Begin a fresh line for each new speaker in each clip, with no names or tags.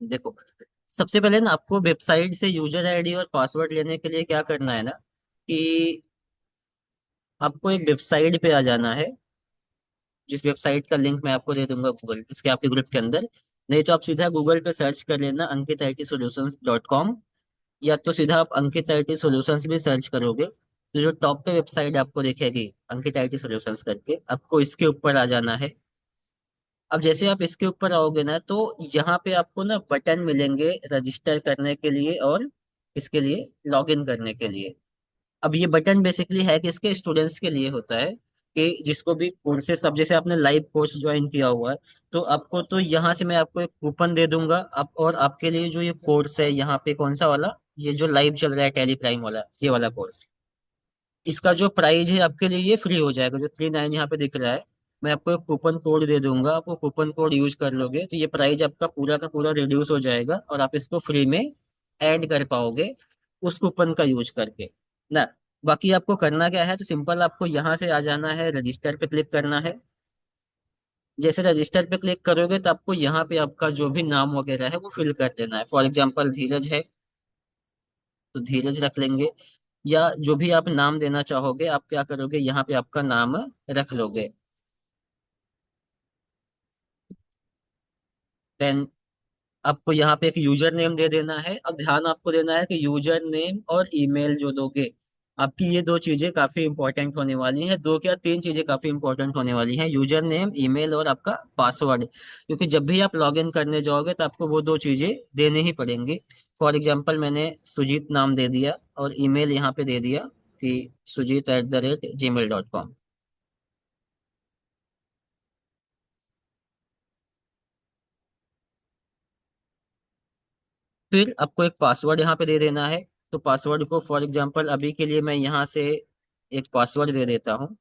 देखो, सबसे पहले ना आपको वेबसाइट से यूजर आईडी और पासवर्ड लेने के लिए क्या करना है ना, कि आपको एक वेबसाइट पे आ जाना है, जिस वेबसाइट का लिंक मैं आपको दे दूंगा गूगल इसके आपके ग्रुप के अंदर। नहीं तो आप सीधा गूगल पे सर्च कर लेना ankit-it-solutions.com, या तो सीधा आप अंकित आईटी सॉल्यूशंस भी सर्च करोगे तो जो टॉप पे वेबसाइट आपको दिखेगी अंकित आईटी सॉल्यूशंस करके, आपको इसके ऊपर आ जाना है। अब जैसे आप इसके ऊपर आओगे ना, तो यहाँ पे आपको ना बटन मिलेंगे रजिस्टर करने के लिए और इसके लिए लॉगिन करने के लिए। अब ये बटन बेसिकली है कि इसके स्टूडेंट्स के लिए होता है, कि जिसको भी कोर्सेस, अब जैसे आपने लाइव कोर्स ज्वाइन किया हुआ है तो आपको तो यहाँ से मैं आपको एक कूपन दे दूंगा। आप और आपके लिए जो ये कोर्स है यहाँ पे कौन सा वाला, ये जो लाइव चल रहा है टेली प्राइम वाला, ये वाला कोर्स, इसका जो प्राइस है आपके लिए ये फ्री हो जाएगा, जो 39 यहाँ पे दिख रहा है। मैं आपको एक कूपन कोड दे दूंगा, आप वो कूपन कोड यूज कर लोगे तो ये प्राइस आपका पूरा का पूरा रिड्यूस हो जाएगा और आप इसको फ्री में ऐड कर पाओगे उस कूपन का यूज करके ना। बाकी आपको करना क्या है, तो सिंपल आपको यहाँ से आ जाना है, रजिस्टर पे क्लिक करना है। जैसे रजिस्टर पे क्लिक करोगे तो आपको यहाँ पे आपका जो भी नाम वगैरह है वो फिल कर देना है। फॉर एग्जाम्पल धीरज है तो धीरज रख लेंगे, या जो भी आप नाम देना चाहोगे आप क्या करोगे, यहाँ पे आपका नाम रख लोगे। देन आपको यहाँ पे एक यूजर नेम दे देना है। अब ध्यान आपको देना है कि यूजर नेम और ईमेल जो दोगे, आपकी ये दो चीजें काफी इंपॉर्टेंट होने वाली हैं। दो क्या तीन चीजें काफी इंपॉर्टेंट होने वाली हैं, यूजर नेम, ईमेल और आपका पासवर्ड। क्योंकि जब भी आप लॉग इन करने जाओगे तो आपको वो दो चीजें देने ही पड़ेंगी। फॉर एग्जाम्पल मैंने सुजीत नाम दे दिया और ईमेल यहाँ पे दे दिया कि sujit@gmail.com। फिर आपको एक पासवर्ड यहाँ पे दे देना है। तो पासवर्ड को फॉर एग्जांपल अभी के लिए मैं यहाँ से एक पासवर्ड दे देता हूँ।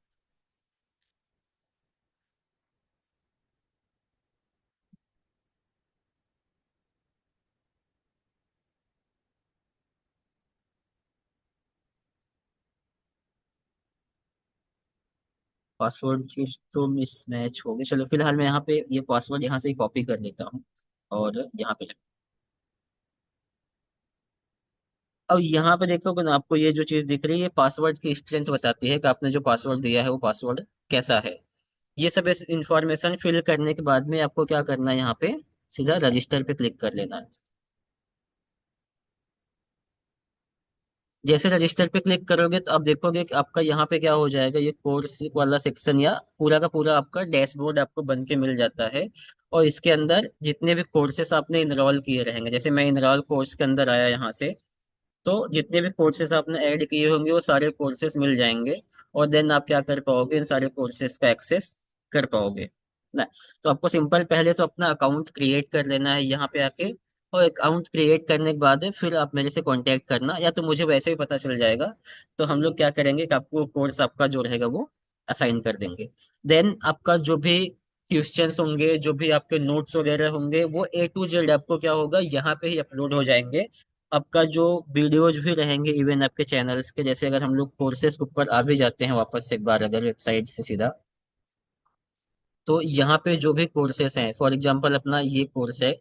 पासवर्ड चीज तो मिसमैच होगी, चलो फिलहाल मैं यहाँ पे ये पासवर्ड यहाँ से ही कॉपी कर लेता हूँ और यहाँ पे अब यहाँ पे देखोगे ना, आपको ये जो चीज दिख रही है पासवर्ड की स्ट्रेंथ बताती है कि आपने जो पासवर्ड दिया है वो पासवर्ड कैसा है। ये सब इंफॉर्मेशन फिल करने के बाद में आपको क्या करना है, यहाँ पे सीधा रजिस्टर पे क्लिक कर लेना है। जैसे रजिस्टर पे क्लिक करोगे तो आप देखोगे कि आपका यहाँ पे क्या हो जाएगा, ये कोर्स वाला सेक्शन या पूरा का पूरा आपका डैशबोर्ड आपको बन के मिल जाता है। और इसके अंदर जितने भी कोर्सेस आपने इनरोल किए रहेंगे, जैसे मैं इनरोल कोर्स के अंदर आया यहाँ से, तो जितने भी कोर्सेस आपने ऐड किए होंगे वो सारे कोर्सेस मिल जाएंगे। और देन आप क्या कर पाओगे, इन सारे कोर्सेस का एक्सेस कर पाओगे ना। तो आपको सिंपल पहले तो अपना अकाउंट क्रिएट कर लेना है यहाँ पे आके। और अकाउंट क्रिएट करने के बाद फिर आप मेरे से कांटेक्ट करना, या तो मुझे वैसे ही पता चल जाएगा। तो हम लोग क्या करेंगे कि आपको कोर्स आपका जो रहेगा वो असाइन कर देंगे। देन आपका जो भी क्वेश्चंस होंगे, जो भी आपके नोट्स वगैरह होंगे, वो A to Z आपको क्या होगा यहाँ पे ही अपलोड हो जाएंगे। आपका जो वीडियोज भी रहेंगे इवन आपके चैनल्स के, जैसे अगर हम लोग कोर्सेज के ऊपर आ भी जाते हैं वापस से एक बार अगर वेबसाइट से सीधा, तो यहाँ पे जो भी कोर्सेस हैं, फॉर एग्जांपल अपना ये कोर्स है,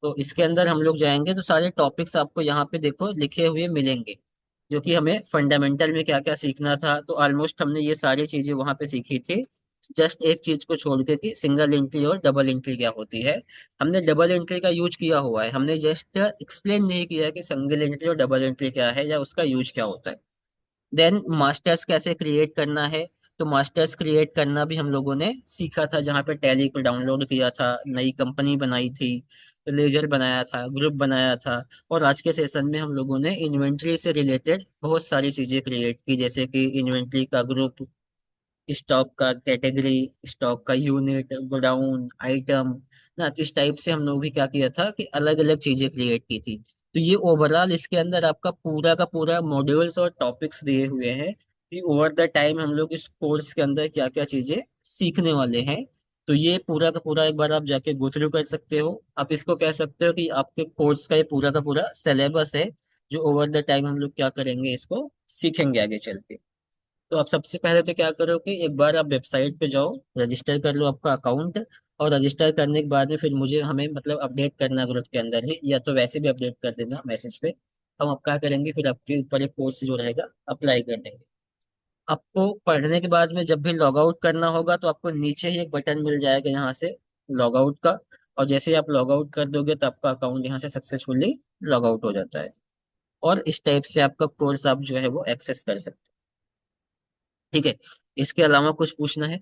तो इसके अंदर हम लोग जाएंगे तो सारे टॉपिक्स आपको यहाँ पे देखो लिखे हुए मिलेंगे, जो कि हमें फंडामेंटल में क्या क्या सीखना था। तो ऑलमोस्ट हमने ये सारी चीजें वहाँ पे सीखी थी। जस्ट एक चीज को छोड़ के कि सिंगल एंट्री और डबल एंट्री क्या होती है। हमने डबल एंट्री का यूज किया हुआ है, हमने जस्ट एक्सप्लेन नहीं किया कि सिंगल एंट्री और डबल एंट्री क्या है या उसका यूज क्या होता है। देन मास्टर्स कैसे क्रिएट करना है, तो मास्टर्स क्रिएट करना भी हम लोगों ने सीखा था, जहाँ पे टैली को डाउनलोड किया था, नई कंपनी बनाई थी, लेजर बनाया था, ग्रुप बनाया था। और आज के सेशन में हम लोगों ने इन्वेंट्री से रिलेटेड बहुत सारी चीजें क्रिएट की, जैसे कि इन्वेंट्री का ग्रुप, स्टॉक का कैटेगरी, स्टॉक का यूनिट, गोडाउन, आइटम ना। तो इस टाइप से हम लोग भी क्या किया था कि अलग अलग चीजें क्रिएट की थी। तो ये ओवरऑल इसके अंदर आपका पूरा का पूरा मॉड्यूल्स और टॉपिक्स दिए हुए हैं कि ओवर द टाइम हम लोग इस कोर्स के अंदर क्या क्या चीजें सीखने वाले हैं। तो ये पूरा का पूरा एक बार आप जाके गो थ्रू कर सकते हो। आप इसको कह सकते हो कि आपके कोर्स का ये पूरा का पूरा सिलेबस है, जो ओवर द टाइम हम लोग क्या करेंगे, इसको सीखेंगे आगे चल के। तो आप सबसे पहले तो क्या करो कि एक बार आप वेबसाइट पे जाओ, रजिस्टर कर लो आपका अकाउंट। और रजिस्टर करने के बाद में फिर मुझे हमें मतलब अपडेट करना ग्रुप के अंदर ही, या तो वैसे भी अपडेट कर देना मैसेज पे। हम अब क्या करेंगे, फिर आपके ऊपर एक कोर्स जो रहेगा अप्लाई कर देंगे। आपको पढ़ने के बाद में जब भी लॉग आउट करना होगा तो आपको नीचे ही एक बटन मिल जाएगा यहाँ से लॉग आउट का। और जैसे ही आप लॉग आउट कर दोगे तो आपका अकाउंट यहाँ से सक्सेसफुली लॉग आउट हो जाता है। और इस टाइप से आपका कोर्स आप जो है वो एक्सेस कर सकते हैं। ठीक है। इसके अलावा कुछ पूछना है?